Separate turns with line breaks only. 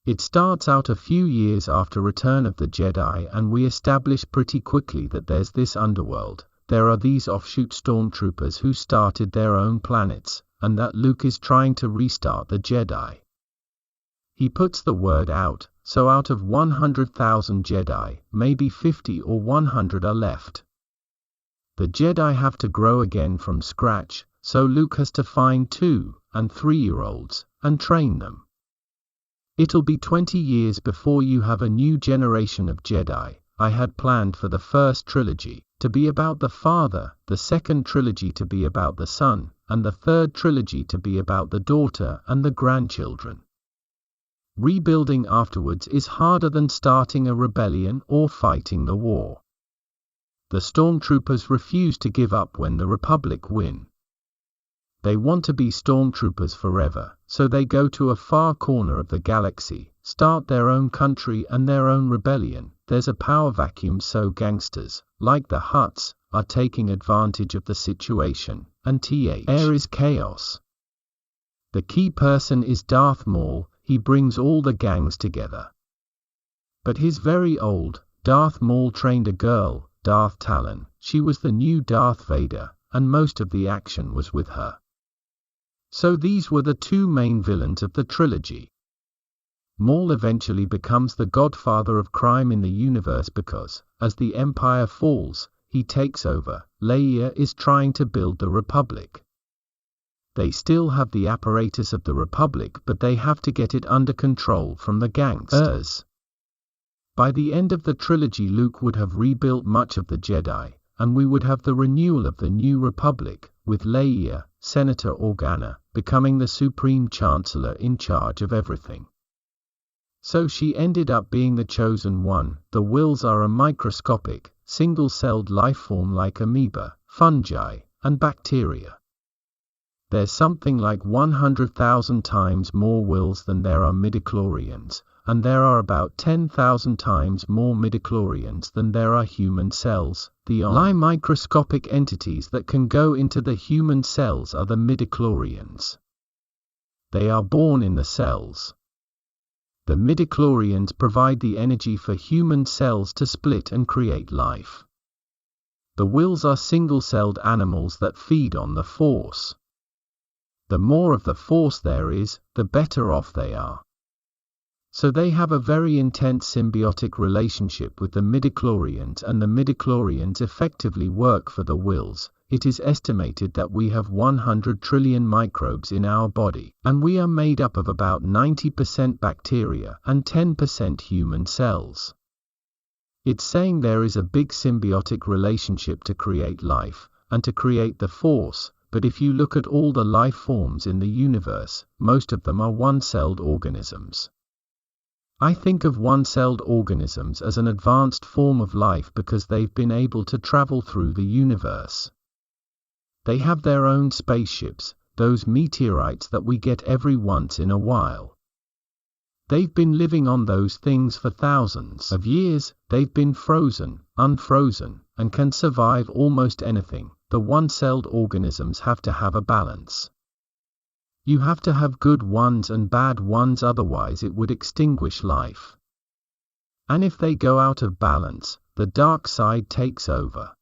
It starts out a few years after Return of the Jedi, and we establish pretty quickly that there's this underworld. There are these offshoot stormtroopers who started their own planets, and that Luke is trying to restart the Jedi. He puts the word out, so out of 100,000 Jedi, maybe 50 or 100 are left. The Jedi have to grow again from scratch, so Luke has to find 2- and 3-year-olds, and train them. It'll be 20 years before you have a new generation of Jedi. I had planned for the first trilogy to be about the father, the second trilogy to be about the son, and the third trilogy to be about the daughter and the grandchildren. Rebuilding afterwards is harder than starting a rebellion or fighting the war. The Stormtroopers refuse to give up when the Republic win. They want to be Stormtroopers forever, so they go to a far corner of the galaxy, start their own country and their own rebellion. There's a power vacuum, so gangsters, like the Hutts, are taking advantage of the situation, and there is chaos. The key person is Darth Maul. He brings all the gangs together. But he's very old. Darth Maul trained a girl, Darth Talon. She was the new Darth Vader, and most of the action was with her. So these were the two main villains of the trilogy. Maul eventually becomes the godfather of crime in the universe because, as the Empire falls, he takes over. Leia is trying to build the Republic. They still have the apparatus of the Republic, but they have to get it under control from the Gangsters. By the end of the trilogy, Luke would have rebuilt much of the Jedi, and we would have the renewal of the New Republic, with Leia, Senator Organa, becoming the Supreme Chancellor in charge of everything. So she ended up being the chosen one. The Whills are a microscopic, single-celled lifeform like amoeba, fungi, and bacteria. There's something like 100,000 times more Whills than there are Midichlorians, and there are about 10,000 times more Midichlorians than there are human cells. The only microscopic entities that can go into the human cells are the Midichlorians. They are born in the cells. The Midichlorians provide the energy for human cells to split and create life. The Whills are single-celled animals that feed on the Force. The more of the Force there is, the better off they are. So they have a very intense symbiotic relationship with the Midichlorians, and the Midichlorians effectively work for the Whills. It is estimated that we have 100 trillion microbes in our body, and we are made up of about 90% bacteria and 10% human cells. It's saying there is a big symbiotic relationship to create life, and to create the Force. But if you look at all the life forms in the universe, most of them are one-celled organisms. I think of one-celled organisms as an advanced form of life because they've been able to travel through the universe. They have their own spaceships, those meteorites that we get every once in a while. They've been living on those things for thousands of years. They've been frozen, unfrozen, and can survive almost anything. The one-celled organisms have to have a balance. You have to have good ones and bad ones, otherwise it would extinguish life. And if they go out of balance, the dark side takes over.